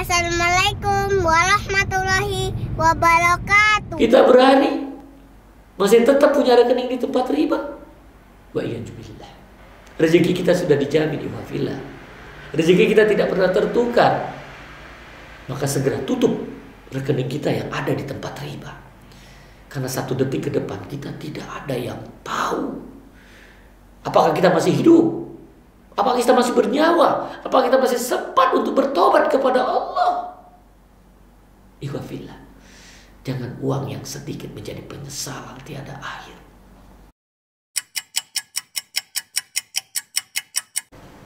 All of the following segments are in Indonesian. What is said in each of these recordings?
Assalamualaikum warahmatullahi wabarakatuh. Kita berani masih tetap punya rekening di tempat riba. Wa iyyazubillah. Rezeki kita sudah dijamin, ikhwafillah. Rezeki kita tidak pernah tertukar. Maka segera tutup rekening kita yang ada di tempat riba. Karena 1 detik ke depan kita tidak ada yang tahu. Apakah kita masih hidup? Apakah kita masih bernyawa? Apakah kita masih sempat untuk bertobat kepada Allah? Ikhwafillah, jangan uang yang sedikit menjadi penyesalan tiada akhir.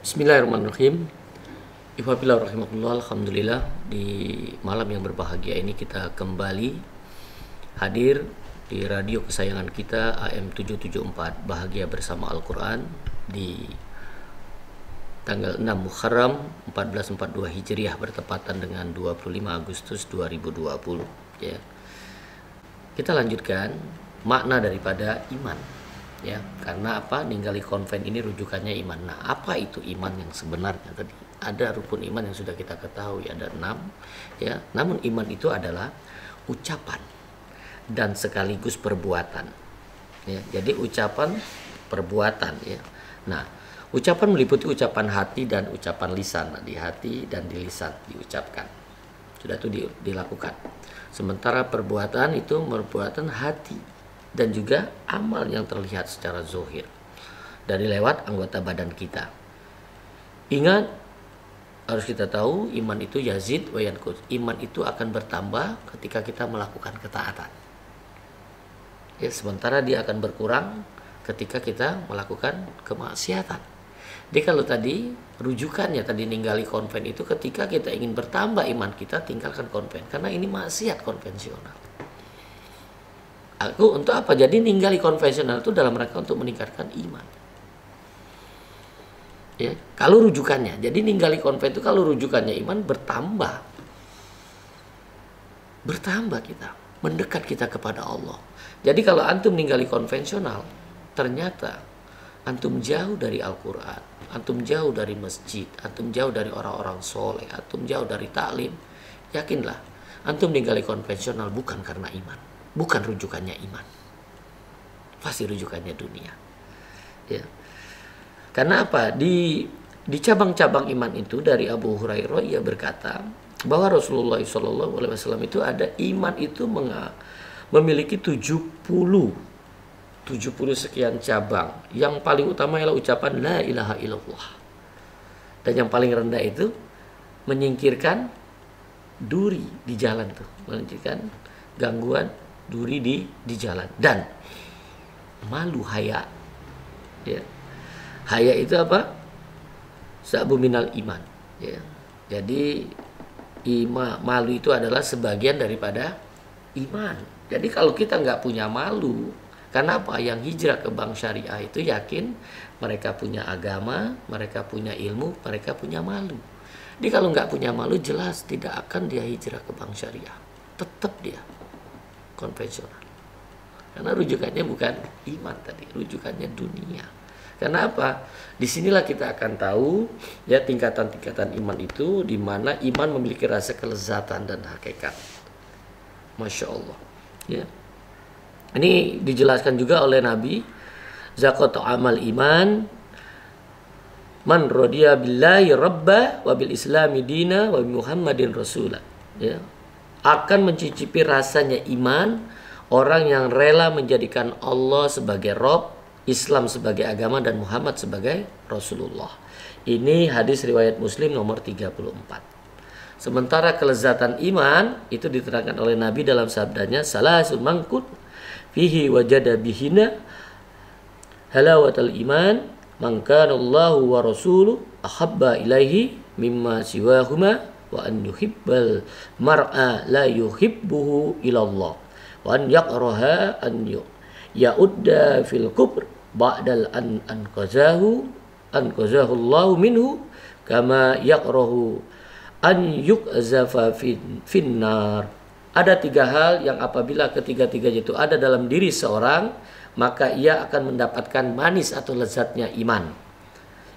Bismillahirrahmanirrahim. Ikhwafillah rahimakumullah. Alhamdulillah, di malam yang berbahagia ini kita kembali hadir di radio kesayangan kita AM 774 Bahagia Bersama Al-Quran di tanggal 6 Muharram 1442 Hijriah bertepatan dengan 25 Agustus 2020 ya. Kita lanjutkan makna daripada iman ya. Karena apa? Ninggali konven ini rujukannya iman. Nah, apa itu iman yang sebenarnya tadi? Ada rukun iman yang sudah kita ketahui, ada 6 ya. Namun iman itu adalah ucapan dan sekaligus perbuatan ya. Jadi ucapan, perbuatan ya. Nah, ucapan meliputi ucapan hati dan ucapan lisan. Nah, di hati dan di lisan diucapkan. Sudah itu dilakukan. Sementara perbuatan itu perbuatan hati dan juga amal yang terlihat secara zohir dari lewat anggota badan kita. Ingat, harus kita tahu iman itu yazid wa yanqus. Iman itu akan bertambah ketika kita melakukan ketaatan. Ya, sementara dia akan berkurang ketika kita melakukan kemaksiatan. Jadi kalau tadi rujukannya tadi ninggali konven itu ketika kita ingin bertambah iman kita, tinggalkan konven karena ini maksiat konvensional. Aku untuk apa? Jadi ninggali konvensional itu dalam rangka untuk meningkatkan iman. Ya, kalau rujukannya, jadi ninggali konven itu kalau rujukannya iman bertambah kita, mendekat kita kepada Allah. Jadi kalau antum ninggali konvensional, ternyata antum jauh dari Al-Quran, antum jauh dari masjid, antum jauh dari orang-orang soleh, antum jauh dari taklim. Yakinlah, antum ninggali konvensional bukan karena iman, bukan rujukannya iman, pasti rujukannya dunia. Ya. Karena apa? Di cabang-cabang iman itu dari Abu Hurairah ia berkata bahwa Rasulullah SAW itu ada iman itu memiliki 70 sekian cabang. Yang paling utama adalah ucapan la ilaha illallah. Dan yang paling rendah itu menyingkirkan duri di jalan tuh, menyingkirkan gangguan duri di jalan dan malu haya. Ya. Haya itu apa? Sa'bu minal iman. Ya. Jadi malu itu adalah sebagian daripada iman. Jadi kalau kita nggak punya malu, karena apa? Yang hijrah ke bank syariah itu yakin mereka punya agama, mereka punya ilmu, mereka punya malu. Jadi kalau nggak punya malu jelas tidak akan dia hijrah ke bank syariah. Tetap dia konvensional. Karena rujukannya bukan iman tadi, rujukannya dunia. Karena apa? Disinilah kita akan tahu ya tingkatan-tingkatan iman itu, di mana iman memiliki rasa kelezatan dan hakikat. Masya Allah. Ya. Ini dijelaskan juga oleh Nabi, zakat amal iman man radiya billahi rabba wa bil islami dina wa bi muhammadin rasulah. Ya. Akan mencicipi rasanya iman orang yang rela menjadikan Allah sebagai Rabb, Islam sebagai agama dan Muhammad sebagai Rasulullah. Ini hadis riwayat Muslim nomor 34. Sementara kelezatan iman itu diterangkan oleh Nabi dalam sabdanya, salasun mangkut fihi wajada bihina halawatal iman mangkanallahu wa rasuluh ahabba ilaihi mimma siwahuma wa an yuhibbal mar'a la yuhibbuhu ilallah wa an yaqraha an ya'udda fil kubr ba'dal an qazahu Allahu minhu kama yaqrahu an yukzafa finnar. Ada 3 hal yang apabila ketiga-tiganya itu ada dalam diri seorang, maka ia akan mendapatkan manis atau lezatnya iman,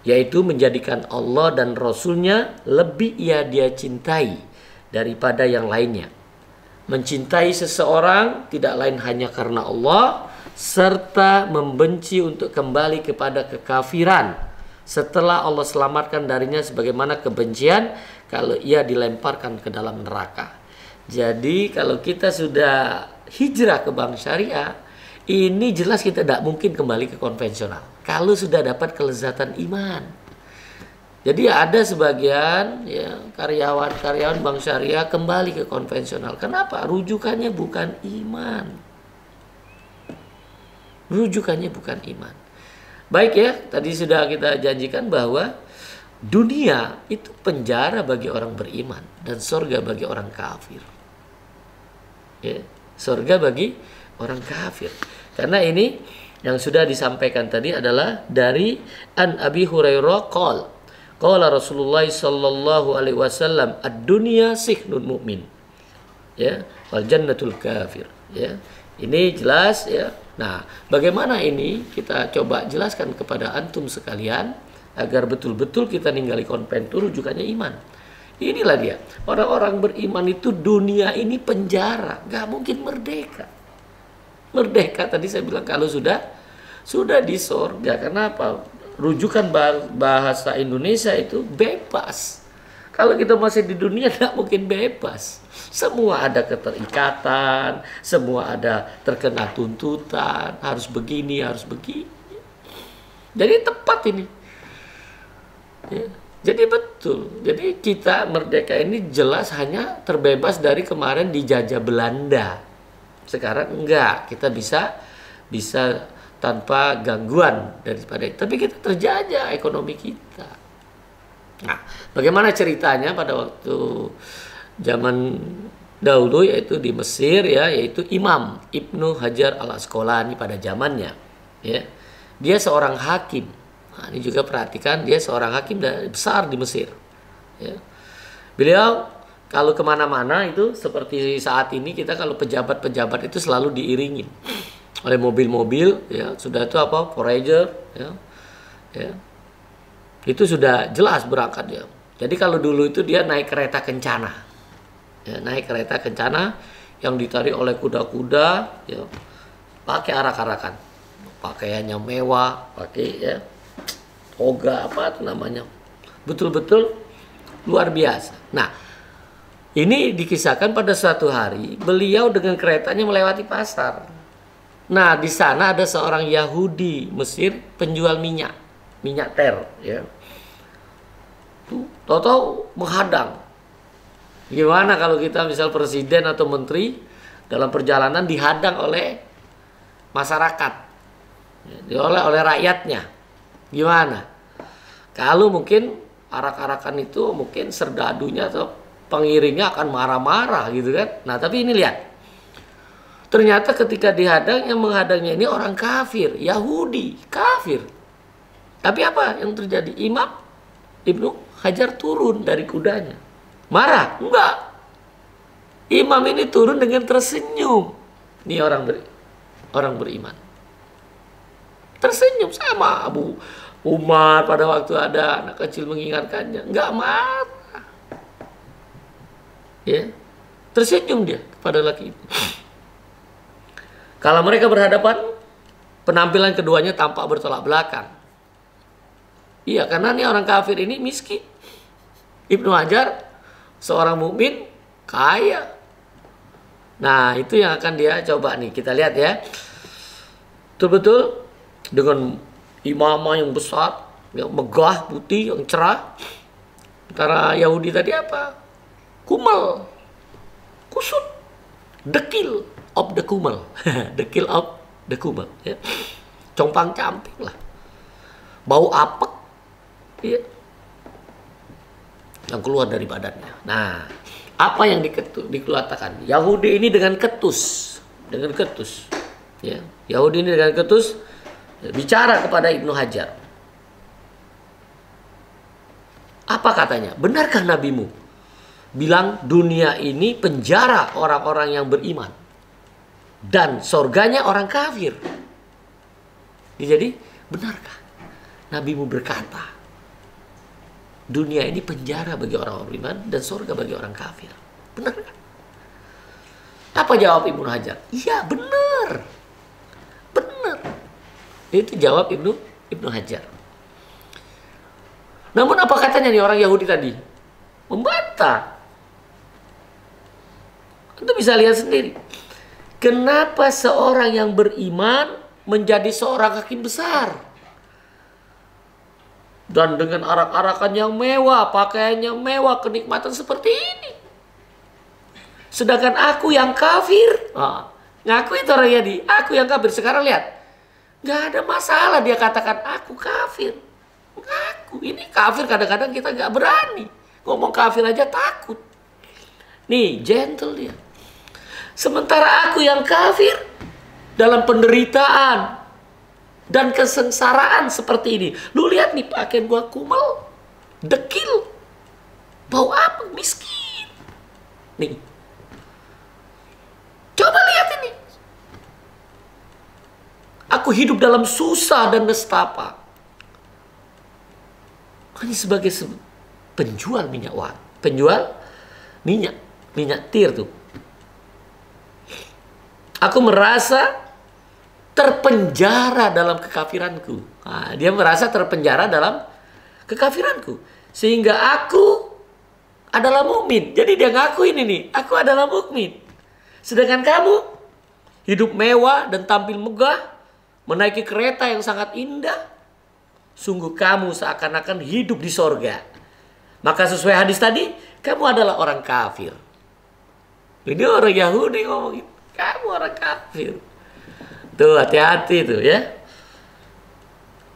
yaitu menjadikan Allah dan Rasulnya lebih dia cintai daripada yang lainnya. Mencintai seseorang tidak lain hanya karena Allah, serta membenci untuk kembali kepada kekafiran setelah Allah selamatkan darinya, sebagaimana kebencian kalau ia dilemparkan ke dalam neraka. Jadi kalau kita sudah hijrah ke bank syariah, ini jelas kita tidak mungkin kembali ke konvensional kalau sudah dapat kelezatan iman. Jadi ada sebagian ya, karyawan bank syariah kembali ke konvensional. Kenapa? Rujukannya bukan iman. Rujukannya bukan iman. Baik ya, tadi sudah kita janjikan bahwa dunia itu penjara bagi orang beriman dan surga bagi orang kafir. Ya, surga bagi orang kafir. Karena ini yang sudah disampaikan tadi adalah dari An Abi Hurairah qala Rasulullah sallallahu alaihi wasallam, ad-dunya sihnun mu'min. Ya, wal jannatul kafir. Ya. Ini jelas ya. Nah, bagaimana ini kita coba jelaskan kepada antum sekalian agar betul-betul kita ninggali konven itu rujukannya iman. Inilah dia. Orang-orang beriman itu dunia ini penjara, nggak mungkin merdeka. Merdeka tadi saya bilang kalau sudah di surga. Kenapa? Rujukan bahasa Indonesia itu bebas. Kalau kita masih di dunia tidak mungkin bebas. Semua ada keterikatan, semua ada terkena tuntutan, harus begini, harus begini. Jadi tepat ini. Ya. Jadi betul. Jadi kita merdeka ini jelas hanya terbebas dari kemarin dijajah Belanda. Sekarang enggak, kita bisa tanpa gangguan daripada itu. Tapi kita terjajah ekonomi kita. Nah, bagaimana ceritanya pada waktu zaman dahulu, yaitu di Mesir ya, yaitu Imam Ibnu Hajar al-Asqalani pada zamannya ya. Dia seorang hakim. Nah, ini juga perhatikan, dia seorang hakim besar di Mesir ya. Beliau kalau kemana-mana itu seperti saat ini kita kalau pejabat-pejabat itu selalu diiringin oleh mobil-mobil ya, sudah itu apa, forager ya. Itu sudah jelas berangkat dia. Jadi kalau dulu itu dia naik kereta kencana ya, naik kereta kencana yang ditarik oleh kuda-kuda ya, pakai arak-arakan, pakaiannya mewah, pakai ya toga apa itu namanya, betul-betul luar biasa. Nah, ini dikisahkan pada suatu hari beliau dengan keretanya melewati pasar. Nah, di sana ada seorang Yahudi Mesir penjual minyak ter ya. Tuh, tahu-tahu menghadang. Gimana kalau kita misal presiden atau menteri dalam perjalanan dihadang oleh masyarakat, ya, oleh rakyatnya. Gimana? Kalau mungkin arak-arakan itu mungkin serdadunya atau pengiringnya akan marah-marah gitu kan. Nah, tapi ini lihat. Ternyata ketika dihadang, yang menghadangnya ini orang kafir, Yahudi, kafir. Tapi apa yang terjadi? Imam Ibnu Hajar turun dari kudanya. Marah? Enggak. Imam ini turun dengan tersenyum. Ini orang beriman. Tersenyum sama Abu Umar pada waktu ada anak kecil mengingatkannya. Enggak marah. Ya. Tersenyum dia kepada laki itu. Kalau mereka berhadapan, penampilan keduanya tampak bertolak belakang. Iya, karena ini orang kafir ini miskin. Ibnu Hajar seorang mukmin kaya. Nah, itu yang akan dia coba nih. Kita lihat ya. Betul-betul dengan imamah yang besar, yang megah, putih, yang cerah. Antara Yahudi tadi apa? Kumel, kusut, dekil of the kumel. Dekil of the kumel ya. Compang camping lah. Bau apek ya, yang keluar dari badannya. Nah, apa yang dikeluarkan Yahudi ini dengan ketus ya. Yahudi ini dengan ketus ya, bicara kepada Ibnu Hajar. Apa katanya? Benarkah nabimu bilang dunia ini penjara orang-orang yang beriman dan surganya orang kafir? Jadi, benarkah nabimu berkata dunia ini penjara bagi orang beriman dan surga bagi orang kafir? Benar kan? Apa jawab Ibnu Hajar? Iya, benar. Benar. Itu jawab Ibnu Hajar. Namun apa katanya nih orang Yahudi tadi? Membantah. Anda bisa lihat sendiri. Kenapa seorang yang beriman menjadi seorang hakim besar? Dan dengan arak-arakan yang mewah, pakaiannya mewah, kenikmatan seperti ini. Sedangkan aku yang kafir, ngaku itu orang Yahudi, aku yang kafir. Sekarang lihat, gak ada masalah dia katakan aku kafir. Ngaku, ini kafir kadang-kadang kita gak berani. Ngomong kafir aja takut. Nih, gentle dia. Sementara aku yang kafir dalam penderitaan dan kesengsaraan seperti ini. Lu lihat nih, pakaian gua kumel, dekil, bau apa, miskin. Nih, coba lihat ini. Aku hidup dalam susah dan nestapa. Hanya sebagai penjual minyak wangi, penjual minyak tir tuh. Aku merasa terpenjara dalam kekafiranku. Dia merasa terpenjara dalam kekafiranku. Sehingga aku adalah mukmin. Jadi dia ngaku ini nih, aku adalah mukmin. Sedangkan kamu hidup mewah dan tampil megah, menaiki kereta yang sangat indah. Sungguh kamu seakan-akan hidup di sorga. Maka sesuai hadis tadi, kamu adalah orang kafir. Ini orang Yahudi ngomongin, kamu orang kafir. Tuh, hati-hati tuh ya.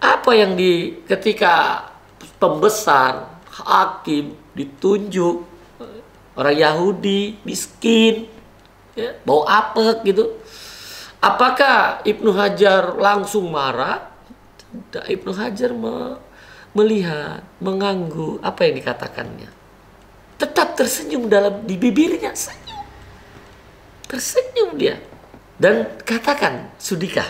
Apa yang ketika pembesar, hakim ditunjuk orang Yahudi miskin, ya, bau apek gitu. Apakah Ibnu Hajar langsung marah? Tidak, Ibnu Hajar melihat, mengangguk apa yang dikatakannya. Tetap tersenyum di bibirnya, senyum. Tersenyum dia. Dan katakan, sudikah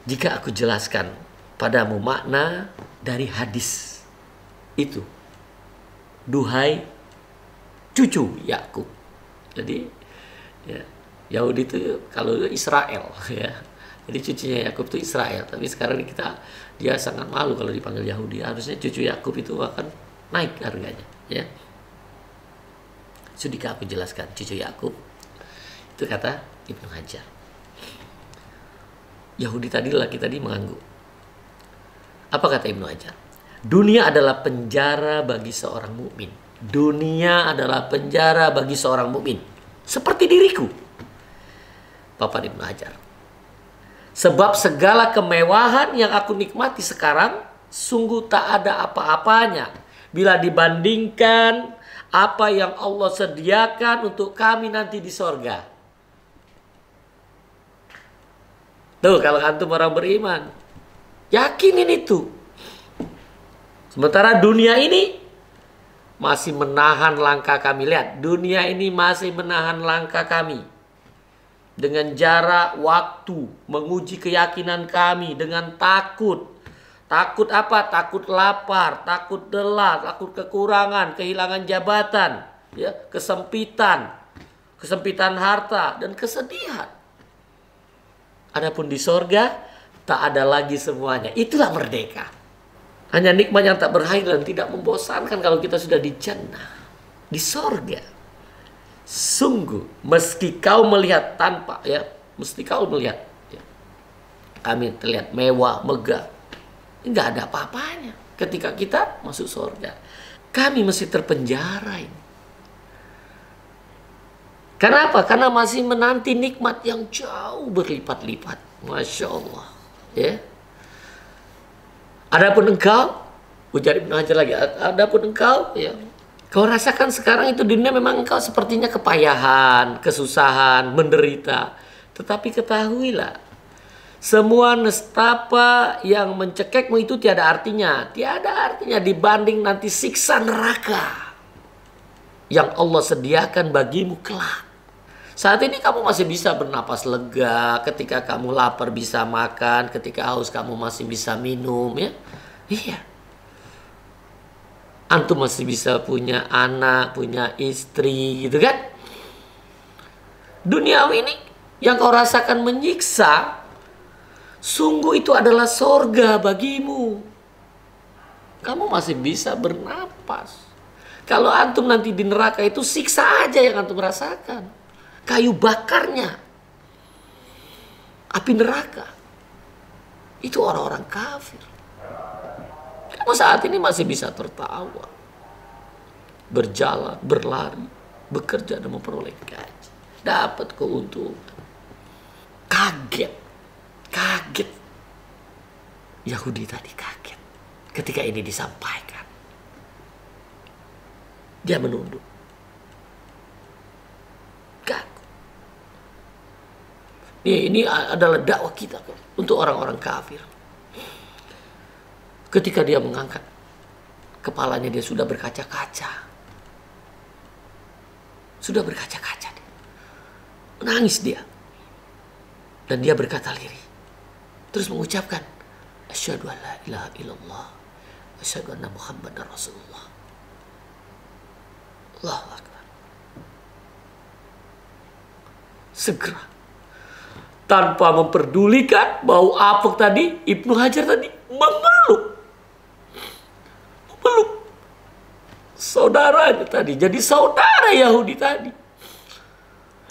jika aku jelaskan padamu makna dari hadis itu? Duhai cucu Yakub. Jadi ya, Yahudi itu kalau Israel ya. Jadi cucunya Yakub itu Israel. Tapi sekarang dia sangat malu kalau dipanggil Yahudi. Harusnya cucu Yakub itu akan naik harganya ya. Sudikah aku jelaskan cucu Yakub? Itu kata Ibnu Hajar. Yahudi laki tadi mengangguk. Apa kata Ibnu Hajar? Dunia adalah penjara bagi seorang mukmin. Dunia adalah penjara bagi seorang mukmin. Seperti diriku. Papan Ibnu Hajar. Sebab segala kemewahan yang aku nikmati sekarang sungguh tak ada apa-apanya bila dibandingkan apa yang Allah sediakan untuk kami nanti di sorga. Tuh, kalau antum orang beriman, yakinin itu. Sementara dunia ini masih menahan langkah kami. Lihat, dunia ini masih menahan langkah kami. Dengan jarak waktu, menguji keyakinan kami dengan takut. Takut apa? Takut lapar, takut lelah, takut kekurangan, kehilangan jabatan, ya, kesempitan harta, dan kesedihan. Adapun di sorga, tak ada lagi semuanya. Itulah merdeka. Hanya nikmat yang tak berakhir dan tidak membosankan kalau kita sudah di jannah. Di sorga. Sungguh, meski kau melihat tanpa, ya, mesti kau melihat. Ya, kami terlihat mewah, megah. Enggak ada apa-apanya ketika kita masuk sorga. Kami masih terpenjara ini. Kenapa? Karena masih menanti nikmat yang jauh berlipat-lipat. Masya Allah. Ya. Adapun engkau, ujar Ibnu Hajar lagi. Adapun engkau, ya, kau rasakan sekarang itu dunia memang engkau sepertinya kepayahan, kesusahan, menderita. Tetapi ketahuilah, semua nestapa yang mencekekmu itu tiada artinya. Tiada artinya dibanding nanti siksa neraka yang Allah sediakan bagimu kelak. Saat ini kamu masih bisa bernapas lega, ketika kamu lapar bisa makan, ketika haus kamu masih bisa minum, ya. Iya. Antum masih bisa punya anak, punya istri, gitu kan? Duniawi ini yang kau rasakan menyiksa, sungguh itu adalah sorga bagimu. Kamu masih bisa bernapas. Kalau antum nanti di neraka itu siksa aja yang antum rasakan. Kayu bakarnya. Api neraka. Itu orang-orang kafir. Kamu saat ini masih bisa tertawa. Berjalan, berlari, bekerja dan memperoleh gaji. Dapat keuntungan. Kaget. Yahudi tadi kaget ketika ini disampaikan. Dia menunduk. Kaget. Ini adalah dakwah kita untuk orang-orang kafir. Ketika dia mengangkat kepalanya, dia sudah berkaca-kaca. Dia. Menangis dia. Dan dia berkata lirih. Terus mengucapkan, asyhadu an la ilaha illallah, asyhadu anna Muhammadar Rasulullah. Allahu Akbar. Segera, tanpa memperdulikan bau apek tadi, Ibnu Hajar tadi memeluk saudaranya tadi. Jadi saudara Yahudi tadi.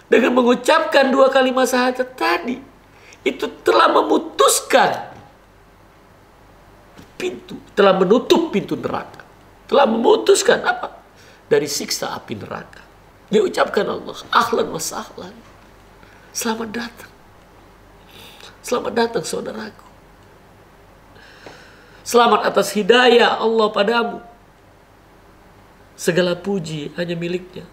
Dengan mengucapkan 2 kalimat syahadat tadi, itu telah memutuskan pintu, telah menutup pintu neraka. Telah memutuskan apa? Dari siksa api neraka. Dia ucapkan Allah, ahlan wa sahlan. Selamat datang. Selamat datang saudaraku. Selamat atas hidayah Allah padamu. Segala puji hanya miliknya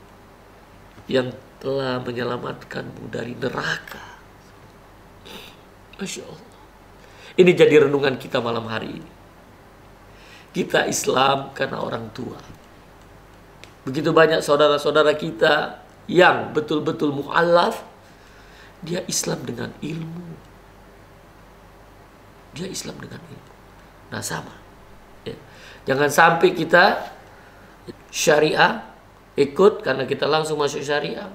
yang telah menyelamatkanmu dari neraka. Masya Allah. Ini jadi renungan kita malam hari ini. Kita Islam karena orang tua. Begitu banyak saudara-saudara kita yang betul-betul mu'allaf. Dia Islam dengan ilmu. Nah sama. Ya. Jangan sampai kita syariah ikut karena kita langsung masuk syariah.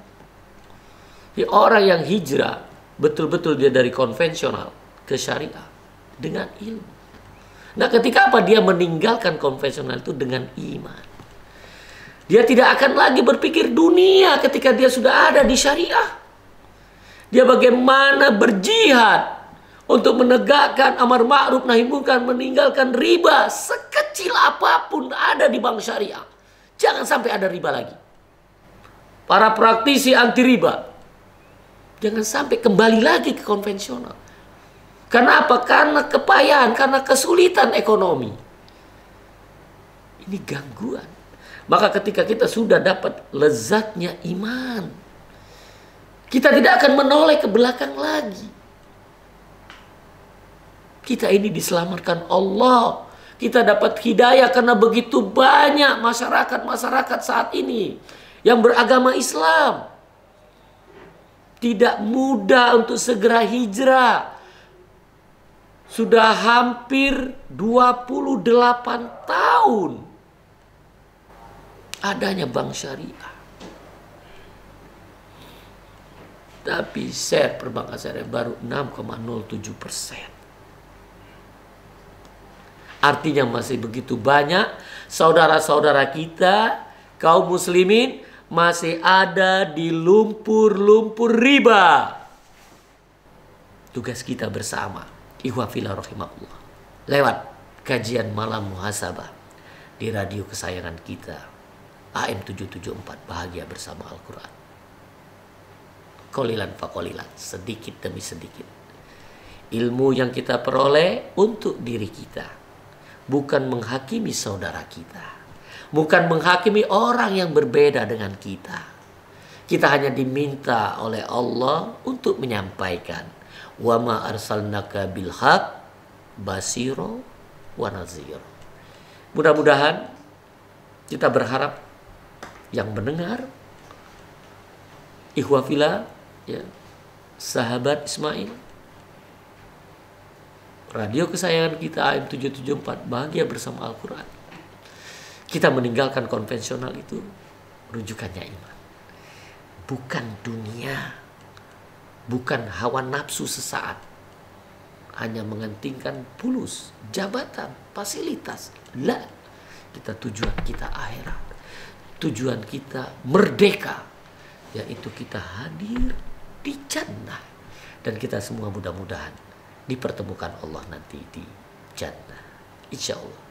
Ya, orang yang hijrah betul-betul dia dari konvensional ke syariah dengan ilmu. Nah ketika apa? Dia meninggalkan konvensional itu dengan iman. Dia tidak akan lagi berpikir dunia ketika dia sudah ada di syariah. Dia bagaimana berjihad untuk menegakkan amar ma'ruf nahi munkar, meninggalkan riba sekecil apapun ada di bank syariah. Jangan sampai ada riba lagi. Para praktisi anti riba, jangan sampai kembali lagi ke konvensional. Karena apa? Karena kepayahan, karena kesulitan ekonomi. Ini gangguan. Maka ketika kita sudah dapat lezatnya iman, kita tidak akan menoleh ke belakang lagi. Kita ini diselamatkan Allah. Kita dapat hidayah karena begitu banyak masyarakat saat ini yang beragama Islam. Tidak mudah untuk segera hijrah. Sudah hampir 28 tahun adanya bank syariah. Tapi share perbankan syariah baru 6,07%. Artinya masih begitu banyak saudara-saudara kita, kaum muslimin, masih ada di lumpur-lumpur riba. Tugas kita bersama, ikhwah fillah rahimahullah, lewat kajian malam muhasabah di radio kesayangan kita, AM 774, Bahagia Bersama Al-Quran. Qalilan faqalilan, sedikit demi sedikit. Ilmu yang kita peroleh untuk diri kita. Bukan menghakimi saudara kita. Bukan menghakimi orang yang berbeda dengan kita. Kita hanya diminta oleh Allah untuk menyampaikan. Wa ma arsalnaka bil haq basiro wa nazir. Mudah-mudahan kita berharap yang mendengar, ikhwah fillah, ya, sahabat Ismail, radio kesayangan kita AM 774, Bahagia Bersama Al-Quran. Kita meninggalkan konvensional itu rujukannya iman. Bukan dunia. bukan hawa nafsu sesaat, hanya mengentingkan fulus, jabatan, fasilitas. Lah, tujuan kita akhirat, tujuan kita merdeka, yaitu kita hadir di jannah. Dan kita semua mudah-mudahan dipertemukan Allah nanti di jannah, insya Allah.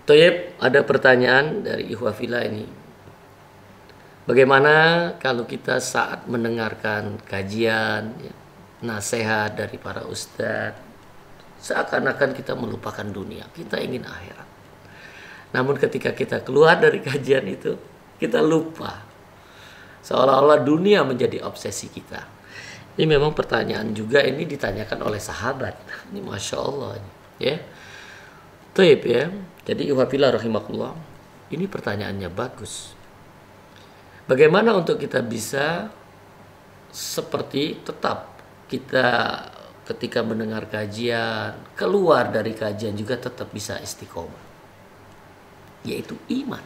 Toyib, ada pertanyaan dari Ikhwafila ini. Bagaimana kalau kita saat mendengarkan kajian, nasihat dari para ustadz, seakan-akan kita melupakan dunia, kita ingin akhirat. Namun ketika kita keluar dari kajian itu, kita lupa. Seolah-olah dunia menjadi obsesi kita. Ini memang pertanyaan juga ini ditanyakan oleh sahabat. Ini Masya Allah. Ya. Taib ya. Jadi Ikhwafillah rahimakumullah, ini pertanyaannya bagus. Bagaimana untuk kita bisa seperti tetap kita ketika mendengar kajian, keluar dari kajian juga tetap bisa istiqomah, yaitu iman.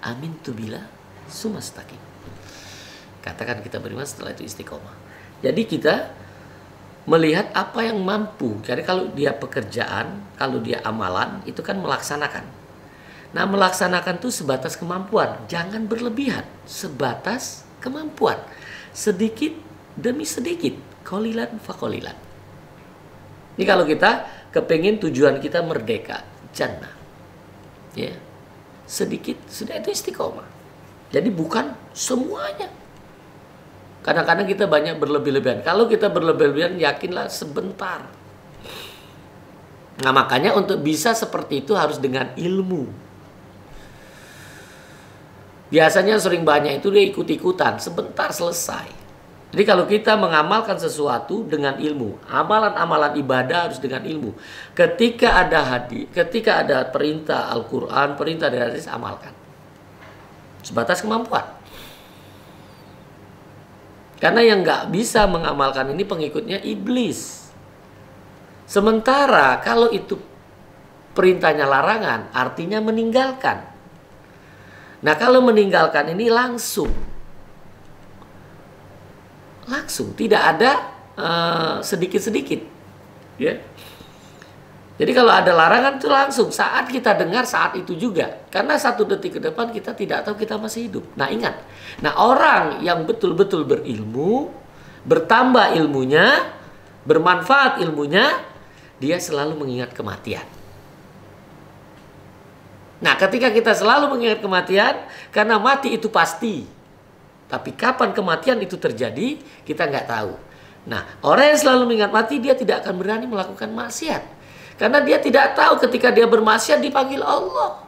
Amin tu bila sumastaqim. Katakan kita beriman, setelah itu istiqomah. Jadi kita melihat apa yang mampu. Jadi kalau dia pekerjaan, kalau dia amalan, itu kan melaksanakan. Nah, melaksanakan itu sebatas kemampuan, jangan berlebihan, sebatas kemampuan, sedikit demi sedikit, qalilan fa qalilan. Ini kalau kita kepingin tujuan kita merdeka, jannah, ya, sedikit sudah itu istiqomah. Jadi bukan semuanya. Kadang-kadang kita banyak berlebih-lebihan. Kalau kita berlebih-lebihan, yakinlah sebentar. Nah, makanya untuk bisa seperti itu harus dengan ilmu. Biasanya sering banyak itu dia ikut-ikutan, sebentar selesai. Jadi kalau kita mengamalkan sesuatu dengan ilmu, amalan-amalan ibadah harus dengan ilmu. Ketika ada hadis, ketika ada perintah Al-Quran, perintah dari hadis, amalkan. Sebatas kemampuan. Karena yang nggak bisa mengamalkan ini pengikutnya iblis. Sementara kalau itu perintahnya larangan, artinya meninggalkan. Nah, kalau meninggalkan ini langsung, tidak ada sedikit-sedikit, ya. Jadi kalau ada larangan itu langsung saat kita dengar saat itu juga. Karena 1 detik ke depan kita tidak tahu kita masih hidup. Nah, ingat. Nah, orang yang betul-betul berilmu, bertambah ilmunya, bermanfaat ilmunya, dia selalu mengingat kematian. Nah, ketika kita selalu mengingat kematian, karena mati itu pasti. Tapi kapan kematian itu terjadi, kita nggak tahu. Nah, orang yang selalu mengingat mati, dia tidak akan berani melakukan maksiat. Karena dia tidak tahu ketika dia bermaksiat dipanggil Allah.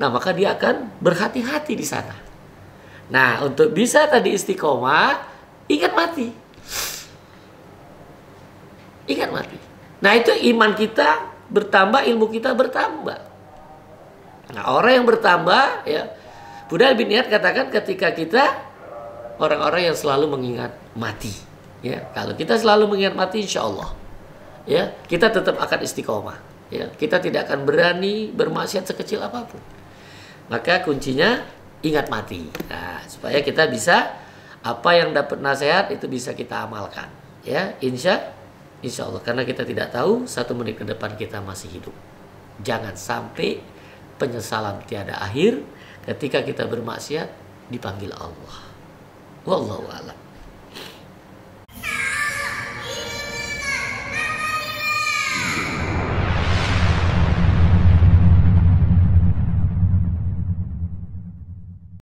Nah, maka dia akan berhati-hati di sana. Nah, untuk bisa tadi istiqomah, ingat mati. Ingat mati. Nah, itu iman kita bertambah, ilmu kita bertambah. Nah, orang yang bertambah, ya, Buddha bin Iyad katakan ketika kita orang-orang yang selalu mengingat mati. Ya, kalau kita selalu mengingat mati, insya Allah, ya, kita tetap akan istiqomah. Ya, kita tidak akan berani bermaksiat sekecil apapun. Maka kuncinya ingat mati. Nah, supaya kita bisa apa yang dapat nasihat itu bisa kita amalkan. Ya, insya Allah. Karena kita tidak tahu 1 menit ke depan kita masih hidup. Jangan sampai penyesalan tiada akhir ketika kita bermaksiat dipanggil Allah. Wallahu a'lam.